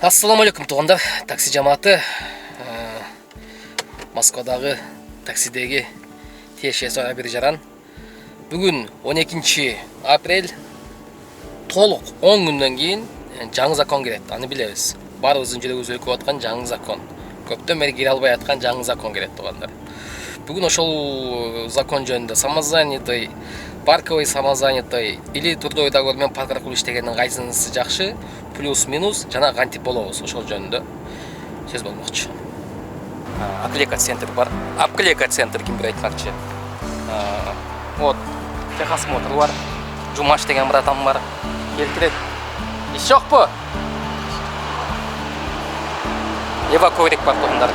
Ассаламу алейкум туугандар, такси жамааты. Москвадагы таксидеги тиешеси бир жаран. Бүгүн 12 апрель, толук 10 күндөн кийин жаңы закон кирет. Аны билебиз. Баарыбыздын жүрөгүбүз өкүп аткан жаңы закон. Көптөн бери кире албай аткан жаңы закон кирет туугандар. Бүгүн ошол закон жөнүндө самозанятый, парковый самозанятый или трудовой договор менен парк аркылуу иштегендин кайсынысы жакшы, плюс-минус жана кантип болобуз ошол жөнүндө сөз болмокчу. Отклика центр бар. Обклейка центр кимдир айтканчы. Вот, техосмотр бар. Жумаш деген братан бар. Келтирет. Иш жокпу? Эвакуирик бар туугандар.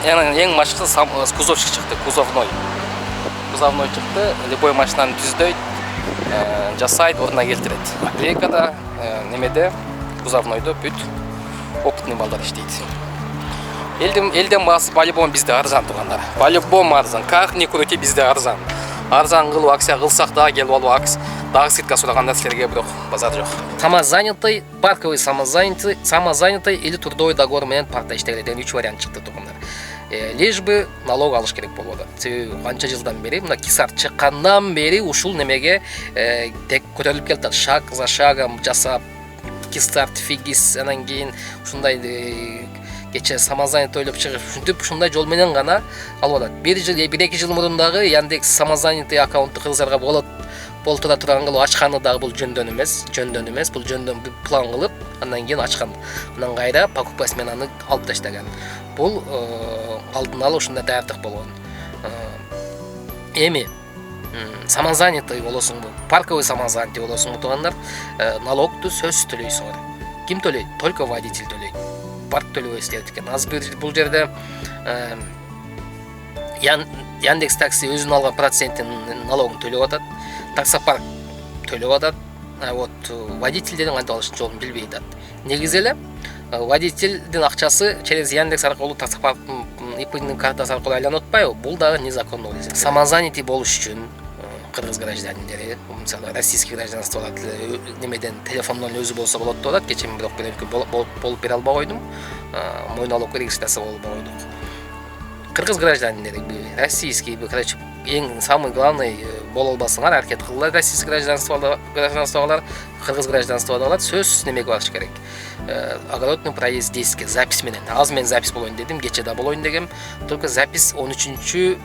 Эң башкысы кузовчик чыкты, кузовной. Кузовной чыкты, любой машинаны түздөйт, жасайт, ордуна келтирет. Обклейкада немеде кузовнойдо бүт опытный балдар иштейт. Элден баасы по-любому бизде арзан туугандар. По-любому арзан. Как ни крути бизде арзан. Арзан кылып акция кылсак да келип алып дагы скидка сураган нерселерге бирок базар жок. Самозанятый, парковый самозанятый или трудовой договор менен паркта иштегиле деген 3 вариант чыкты туугандар. Лишь бы налог алыш керек болуп атат. Себеби канча жылдан бери, мына кисар чыккандан бери ушул немеге тек көтөрүлүп келатат. Шаг за шагом жасап, кисар фигис, анан кийин ушундай кече самозанятый ойлоп чыгып, ушинтип ушундай жол менен гана алып атат. 1-2 жыл мурун дагы Яндекс самозанятый аккаунтту кыргыздарга болтура турган кылып ачканы дагы бул жөндөн эмес, бул жөндөн план кылып, андан кийин ачкан. Анан кайра покупкасы менен аны алып таштаган. Бул алдын ала ушундай даярдык болгон. Эми самозанятый болосуңбу, парковый самозанятый болосуңбу туугандар, налогду сөзсүз төлөйсүңөр. Ким төлөйт? Только водитель төлөйт. Парк төлөбөйсүз керек экен. Азыр бул жерде Яндекс такси өзүнүн алган проценттин налогун төлөп атат. Таксопарк төлөп атат. Вот водительдердин кантип алышын жолун билбей атат. Негизи эле водительдин акчасы через Яндекс аркылуу таксопарктын ИПнин картасы аркылуу айланып атпайбы? Бул дагы незаконно болуп эсептелет. Самозанятый болуш үчүн кыргыз гражданиндери, мисалы российский гражданство алат, немеден телефондон өзү болсо болот деп атат. Кече мен бирок болуп бере албай койдум. Мойын алып регистрация болбой койдук. Кыргыз гражданиндери, российский, короче, эң самый главный боло албасыңар, аракет кылгыла российский гражданстволар, кыргыз гражданстводагылар сөзсүз немеге барыш керек. Огородный проезд действия запись менен. Азыр мен запись болоюн дедим, кече да болоюн дегем. Только запись 13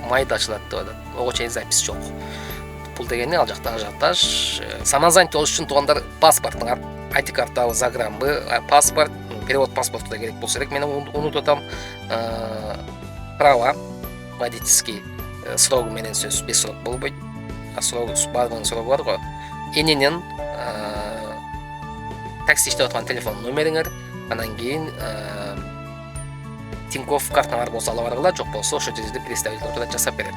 майда ачылат деп атат. Ого чейин запись жок. Бул дегени ал жактагы ажиотаж. Самозанятый болуш үчүн туугандар паспортуңар, ID картабы, заграмбы, паспорт, перевод паспорту да керек болсо керек. Мен унутуп атам. Права водительский срогу менен сөз без срок болбойт. Срогу бардыгынын срогу бар го. Эненин такси иштеп аткан телефон номериңер, анан кийин Тинькофф картаңар болсо ала баргыла, жок болсо ошол жерде представитель отурат жасап берет.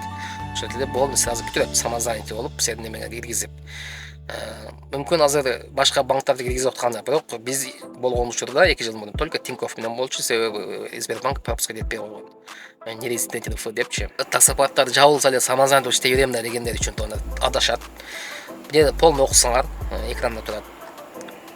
Ошол жерде болду сразу бүтүрөт, самозанятый болуп сенин немеңе киргизип. Мүмкүн азыр башка банктарды киргизип атканда, бирок биз болгон учурда 2 жыл мурун только Тинькофф менен болчу, себеби Сбербанк пропуска жетпей койгон. Нерезидентен Ф депчи. Таксопарктар жабылса эле самозанятый иштей берем да дегендер үчүн туугандар адашат. Мне полный окусаңар, экранда турат.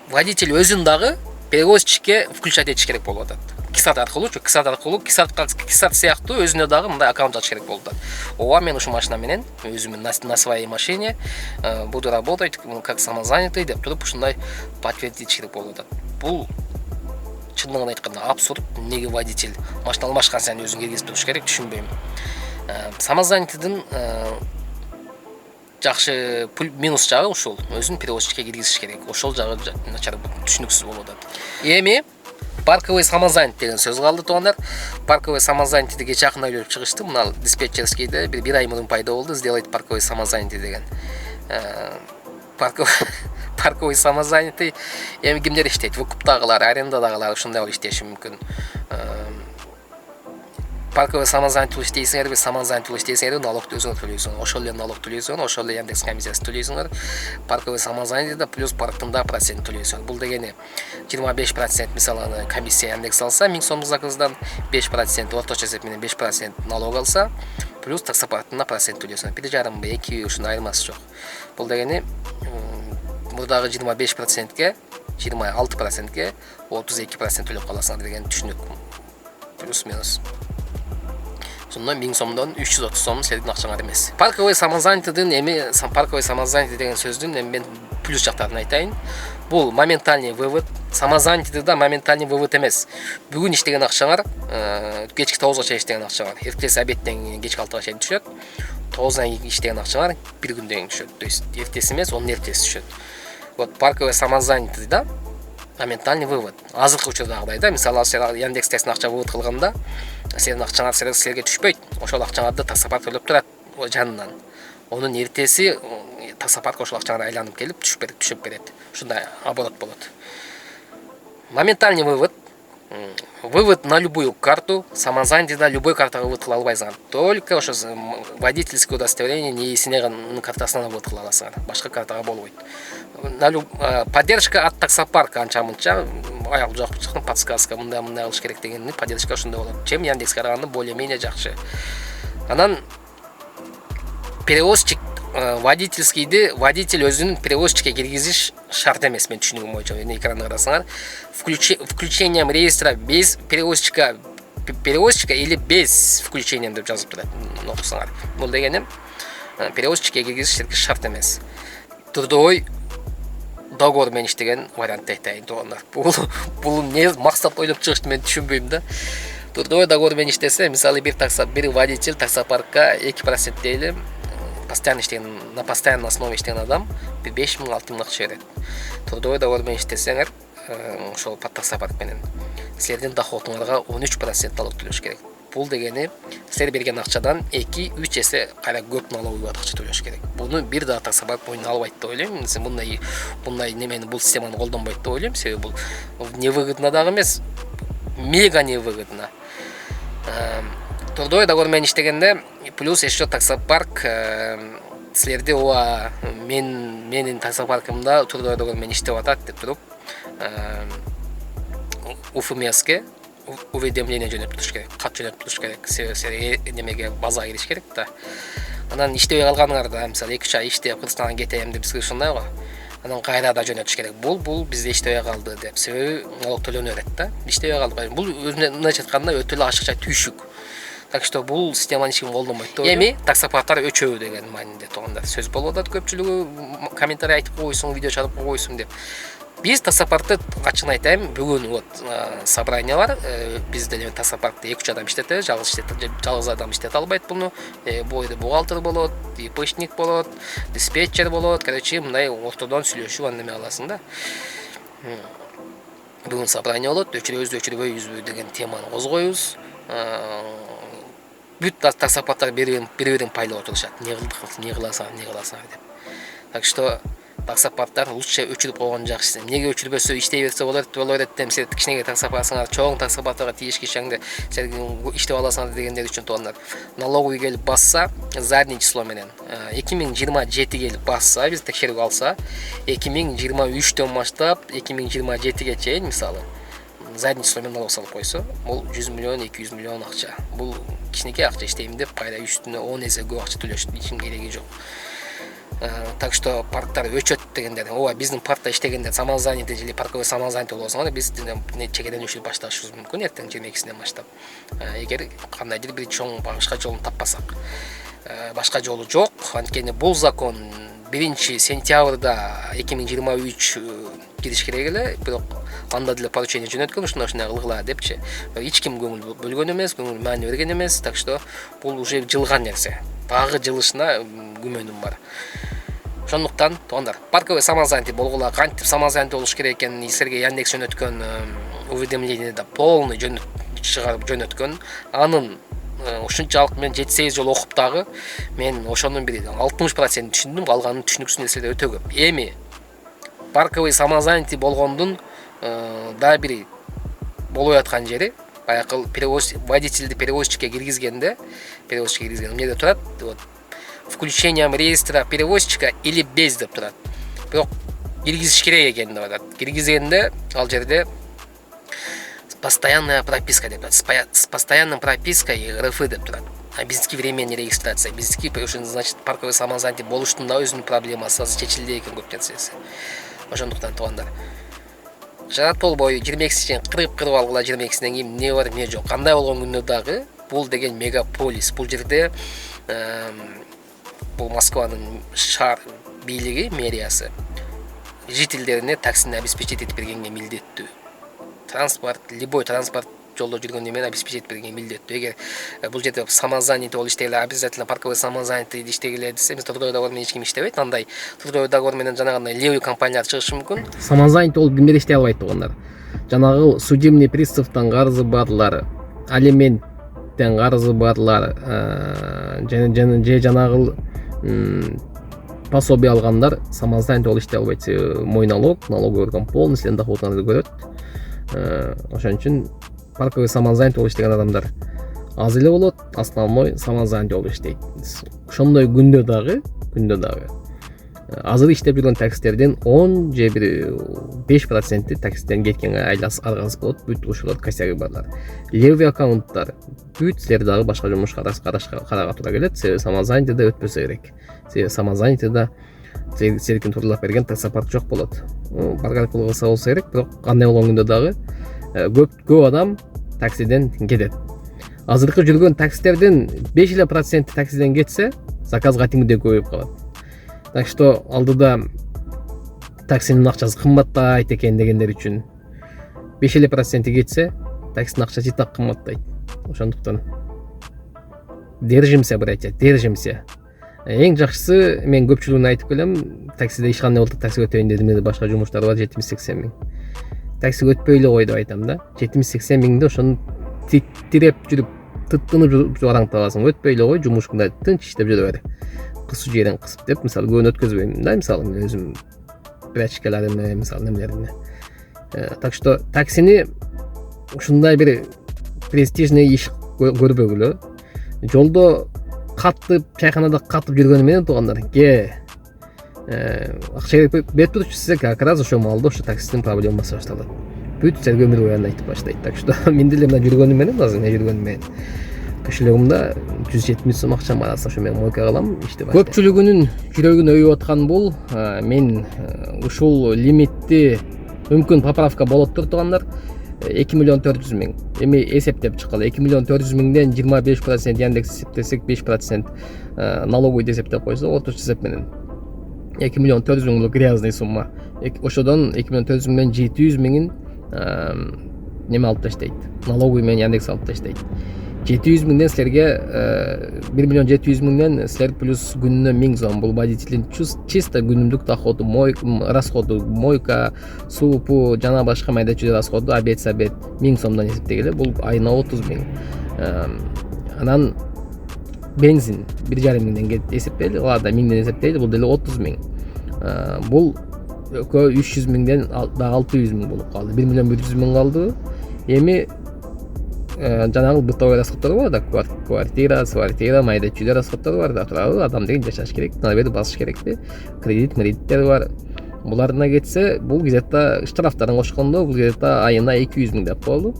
Водитель өзүн дагы перевозчикке включать этиш керек болуп атат. Кисат аркылуу, кисат сыяктуу өзүнө дагы мындай аккаунт ачыш керек болуп атат. Ооба, мен ушу машина менен өзүмүн на своей машине буду работать как самозанятый деп туруп ушундай подтвердить керек болуп атат. Бул чындыгын айтканда абсурд. Неге водитель машина алмашкан сайын өзүн киргизип туруш керек, түшүнбөйм. Самозанятыйдын жакшы минус жагы ушул. Өзүн перевозчикке киргизиш керек. Ошол жагы начар түшүнүксүз болуп атат. Эми парковый самозанятый деген сөз калды туугандар. Парковый самозанятыйге жакын ойлоп чыгыштым. Мына диспетчерскийде бир ай мурун пайда болду, сделать парковый самозанятый деген. Парковый самозанятый эми кимдер иштейт? Выкуптагылар, арендадагылар ушундай болуп иштеши мүмкүн. Парковый самозанятый иштейсиңерби, самозанятый иштейсиңерби, налогду өзүңөр төлөйсүңөр. Ошол эле налог төлөйсүңөр, ошол эле Яндекс комиссиясы төлөйсүңөр. Парковый самозанятыйда плюс парктын да процент төлөйсүңөр. Бул дегени 25% мисалы комиссия Яндекс алса, 1000 сомдук заказдан 5%, орточо эсеп менен 5% налог алса, плюс таксопарктын процент төлөйсүңөр. 1,5 2 ушундай айырмасы жок. Бул дегени мурдагы 25%ке 26%ге 32% төлөп каласыңар деген түшүнүк. Плюс минус. Сондан 1000 сомдон 330 сом силердин акчаңар эмес. Парковый самозанятыйдын парковый самозанятый деген сөздүн мен плюс жактарын айтайын. Бул моментальный вывод. Самозанятыйда моментальный вывод эмес. Бүгүн иштеген акчаңар кечки 9га чейин иштеген акчаңар эртеси обедтен кечки 6га чейин түшөт. 9дан иштеген акчаңар бир күндөн кийин түшөт. То есть эртеси эмес, онун эртеси түшөт. Вот парковый самозанятыйда моментальный вывод. Азыркы учурдагыдай, мисалы сен Яндекстен акча вывод кылганда, сенин акчаңар силерге түшпөйт. Ошол акчаңарды таксопарк төлөп турат жанынан. Онун эртеси таксопарк ошол акчаңар айланып келип түшүп берет. Ушундай оборот болот. Моментальный вывод. Вывод на любую карту. Самозанятыйда любой картага вывод кыла албайсыңар. Только ошо водительское удостоверение НИИ-синин картасынан вывод кыла аласыңар. Башка картага болбойт. Поддержка от таксопарка анча-мынча аял жок чыктым, подсказка мындай кылыш керек дегенди поддержка ошондой болот. Чем Яндекске караганда более-менее жакшы. Анан перевозчик водитель өзүнүн перевозчикке киргизиш шарт эмес, мен түшүнүгүм боюнча. Экранда карасаңар, включением реестра без перевозчика или без включением деп жазып турат. Окусаңар. Бул дегеним перевозчикке киргизиш шарт эмес. Трудовой договор менен иштеген вариантты айтайын. Бул эмне максат ойлоп чыгышты мен түшүнбөйм да. Трудовой договор менен иштесе, мисалы бир водитель таксопаркка 2% дейли постоянно иштеген, на постоянной основе иштеген адам 5000-6000 акча берет. Трудовой договор менен иштесеңер, ошол таксопарк менен силердин доходуңарга 13% налог төлөш керек. Бул дегени силер берген акчадан 2-3 эсе кайра көп налоговый акча төлөш керек. Буну бир да таксопарк мойнуна албайт деп ойлойм. Мындай немени, бул системаны колдонбойт деп ойлойм. Себеби бул невыгодно дагы эмес, мега невыгодно. Трудовой договор менен иштегенде плюс еще таксопарк силерди менин таксопаркымда трудовой договор менен иштеп атат деп туруп УФМСке уведомление жөнөтүп туруш керек, кат жөнөтүп туруш керек. Себеби немеге базага кириш керек да. Анан иштебей калганыңарда, мисалы 2-3 ай иштеп Кыргызстанга кетем деп бизге ушундай го. Анан кайра да жөнөтүш керек. Бул бизде иштебей калды деп. Себеби налог төлөнө берет да. Иштебей калды. Бул өзүнө мындайча айтканда өтө эле ашыкча түйшүк. Так что бул системаны эч ким колдонбойт деп ойлойм. Эми таксопарктар өчөбү деген мааниде тоогонда сөз болуп атат, көпчүлүгү комментарий айтып койсуң, видео чыгарып койсуң деп. Биз таксопаркты ачыгын айтайын, бүгүн собрание бар. Биз деле таксопаркты 2-3 адам иштетет, жалгыз адам иштете албайт буну. Бул жерде бухгалтер болот, ИПшник болот, диспетчер болот. Короче, мындай ортодон сүйлөшүп андеме аласың да. Бүгүн собрание болот, өчүрбөйбүзбү деген теманы козгойбуз. Бүт таксопарктар бири-бирин пайлап отурушат. Не кыласың деп. Так что таксопарктар лучше өчүрүп койгон жакшы. Эмнеге өчүрбөсө иштей берсе болот деп силер кичинеге таксопарксыңар, чоң таксопарктарга тийишки ишеңде силер иштеп аласыңар дегендер үчүн тоондар. Налоговый келип басса, задний число менен 2027 келип басса, биз текшерүүгө алса, 2023дөн баштап 2027ге чейин мисалы задний число менен налог салып койсо, бул 100 миллион, 200 миллион акча. Бул кичинекей акча иштейм деп кайра үстүнө 10 эсе көп акча төлөштүн ичин кереги жок. Так что парктар өчөт дегендер, биздин паркта иштегендер самозанятый же парковый самозанятый болсоңор, биз чекеден өчүрүп башташыбыз мүмкүн эртең 22-синен баштап. Эгер кандайдыр бир чоң башка жолун таппасак. Башка жолу жок. Анткени бул закон 1-сентябрда 2023 кириш керек эле, бирок анда деле поручение жөнөткөн, ушундай кылгыла депчи. Эч ким көңүл бөлгөн эмес, көңүл маани берген эмес. Так что бул уже жылган нерсе. Дагы жылышына күмөнүм бар. Ошондуктан тоондар парковый самозанятый болгула, кантип самозанятый болуш керек экенин силерге Яндекс жөнөткөн уведомлениеде полный чыгарып жөнөткөн. Анын ушунчалык мен 7-8 жол окуп дагы мен ошонун бир 60% түшүндүм, калганын түшүнүксүн нерселер өтө көп. Эми парковый самозанятый болгондун да бир болуп аткан жери баягы водительди перевозчикке киргизгенде эмнеде турат? Вот включением реестра перевозчика или без деп турат. Бирок киргизиш керек экен деп атат. Киргизгенде ал жерде постоянная прописка деп турат. С постоянной пропиской РФ деп турат. А биздики временный регистрация, биздики, значит, парковый самозанятый болуштун да өзүнүн проблемасы чечилди экен көп нерсеси. Ошондуктан туугандар жана толбой 22-синен кырып алгыла, 22-синен кийин эмне бар эмне жок, кандай болгон күндө дагы бул деген мегаполис. Бул жерде бул Москванын шаар бийлиги, мэриясы жителдерине таксини обеспечить этип бергенге милдеттүү. Транспорт, любой транспорт жолдо жүргөндө менен обеспечить бергенге милдеттүү. Эгер бул жерде самозанятый болуп иштегиле, обязательно парковый самозанятый иштегиле десем, трудовой договор менен эч ким иштебейт. Андай трудовой договор менен жанагындай левый компаниялар чыгышы мүмкүн. Самозанятый болуп кимдер иштей албайт болгондор? Жанагы судебный приставтан карызы барлар, алименттен карызы барлар, же жанагы пособие алгандар самозанятый болуп иштей албайт. Мой налоговый орган полностью доходуңарды көрөт. Ошон үчүн парковый самозанятый болуп иштеген адамдар аз эле болот, основной самозанятый болуп иштейт. Ошондой күндө дагы азыр иштеп жүргөн таксистердин 10 же бир 5% таксистен кеткенге аргасыз болот. Бүт ушулар косяги барлар. Левый аккаунттар бүт силер дагы башка жумуш карага туура келет. Себеби самозанятыйда өтпөсө керек. Себеби самозанятыйда серкин турлап берген таксопарк жок болот. Баргалык болсо болсо керек, бирок кандай болгон күндө дагы көп адам таксиден кетет. Азыркы жүргөн таксистердин 5% таксиден кетсе, заказ катиңдей көбөйүп калат. Так что алдыда таксинин акчасы кымбаттайт экен дегендер үчүн 5% кетсе, таксинин акчасы и так кымбаттайт. Ошондуктан держимся, братья, держимся. Эң жакшысы, мен көпчүлүгүнө айтып келем, таксиде иш кандай болду, такси өтөйүн дедим эле, башка жумуштар бар, 70-80 миң. Такси өтпөй эле кой деп айтам да. 70-80 миңди ошону тиреп жүрүп, тыттынып бараңтабасың. Өтпөй эле кой, жумушуңда тынч иштеп жүрө бер. Кысуу жерин кысып деп, мисалы көбүн өткөзбөйм да, мисалы мен өзүм прачкаларымды, мисалы немелеримди. Так что таксини ушундай бир престижный иш көрбөгүлө. Жолдо катып, чайканада катып жүргөнү менен туугандар, акча берип турчу сизге, как раз ошол маалда ошо таксистин проблемасы башталат. Бүт силерге өмүр боюна айтып баштайт. Так что мен деле мына жүргөнүм менен, азыр мен жүргөнүм менен кошелегимде 170 сом акчам бар, ошо мен мойка кылам, ишти баштайт. Көпчүлүгүнүн жүрөгүн өйүп аткан бул, мен ушул лимитти мүмкүн поправка болот тургандар, 2 миллион 400 миң. Эми эсептеп чыккыла, 2 миллион 400 миңден 25% Яндекс эсептесек, 5% налоговый эсептеп койсо, орточо эсеп менен 2 миллион 400 миң бул грязный сумма. Ошодон 2 миллион 400 миңден 700 миңин неме алып таштайт. Налоговый менен Яндекс алып таштайт. 700 миңден силерге 1 миллион 700 миңден силер плюс күнүнө 1000 сом. Бул водителин чисто күнүмдүк доходу, расходу, мойка, суу, жана башка майда чүйдө расходу, обед 1000 сомдон эсептегиле, бул айына 30 миң. Анан бензин 1,5 миңден эсептейли, ладно, 1000ден эсептейли, бул деле 30 миң. Бул 300 миңден да 600 миң болуп калды. 1 миллион 100 миң калды. Эми жанагы бытовой расходдор бар да, квартира, майда чүйдө расходдор бар да, туурабы, адам деген жашаш керек, набери басыш керек да, кредиттер бар. Буларына кетсе, бул где-то штрафтарын кошкондо, бул где-то айына 200 миң деп коелу.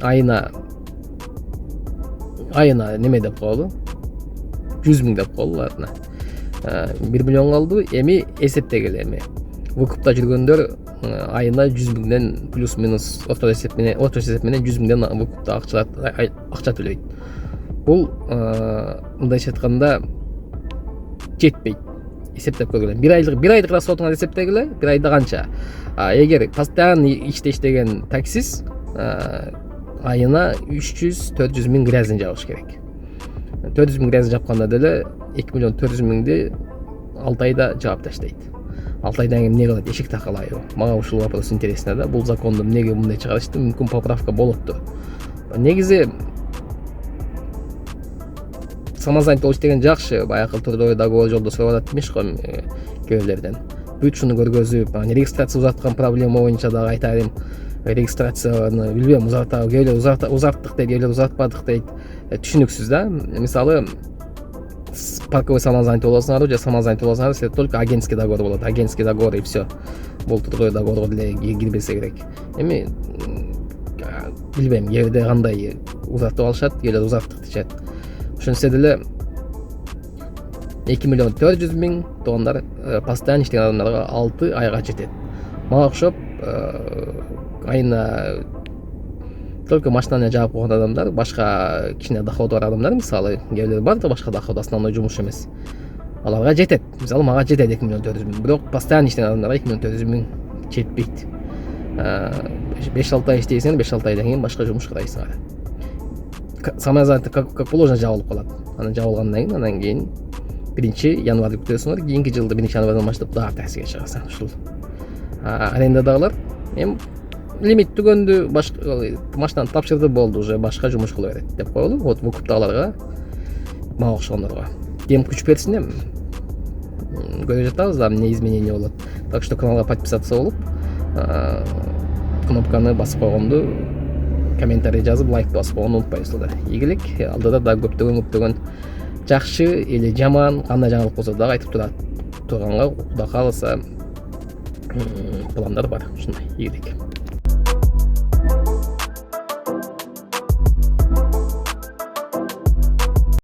Айына неме деп коелу? 100 миң деп коелу, ладно. 1 миллион калды. Эми эсептегиле, эми выкупта жүргөндөр айына 100 миңден плюс минус орточо эсеп менен 100 миңден выкупта акча төлөйт. Бул мындайча айтканда жетпейт. Эсептеп көргүлө. Bir айдык расходуңарды эсептегиле. Bir айда канча? Эгер постоянно иштеген таксист айына 300-400 миң грязин жабыш керек. 400 миң грязин жапканда деле 2 миллион 400 миңди 6 айда жаап таштайт. 6 айдан кийин эмне кылат? Эшик такалайбы? Мага ушул вопрос интересно да. Бул законду эмнеге мындай чыгарышты? Мүмкүн поправка болоттур. Негизи самозанятый болуш деген жакшы. Баягы трудовой договор жолдо сурап атат эмес го кээрлерден. Бүт шуну көргөзүп, регистрация узарткан проблема боюнча дагы айтайын. Регистрацияны билбейм, узарттык дейт, кээрлер узартпадык дейт. Түшүнүксүз да. Мисалы парковый самозанятый болосуңар же самозанятый болосуңар, силер только агентский договор болот. Агентский договор и все. Бул трудовой договорго деле кирбесе керек. Эми билбейм, жерде кандай узартып алышат, кээрлер узарттык дешет. Ошентсе деле 2 миллион 400 миң туугандар постоянно иштеген адамдарга 6 айга жетет. Мага окшоп айына только машинаны жаап койгон адамдар, башка кичине доходу бар адамдар, мисалы кээ бирлер бар да башка доходу, основной жумуш эмес, аларга жетет. Мисалы мага жетет 2 миллион 400 миң, бирок постоянно иштеген адамдарга 2 миллион 400 миң жетпейт. 5-6 ай иштейсиң, 5-6 айдан кийин башка жумуш карайсың. Самозанятый как положено жабылып калат. Анан жабылгандан кийин 1-январда күтөсүңөр, кийинки жылда 1-январдан баштап дагы таксиге чыгасың. Ушул арендадагылар эми лимит түгөндү, машинаны тапшырды, болду, уже башка жумуш кыла берет деп коелу. Вот выкуптагыларга, мага окшогондорго кем күч берсин эми. Көрүп жатабыз да эмне изменение болот. Так что каналга подписаться болуп, кнопканы басып койгонду, комментарий жазып, лайк басып койгонду унутпайсыздар. Ийгилик, алдыда да көптөгөн жакшы или жаман кандай жаңылык болсо дагы айтып турганга, Кудай кааласа, пландар бар. Ушундай. Ийгилик.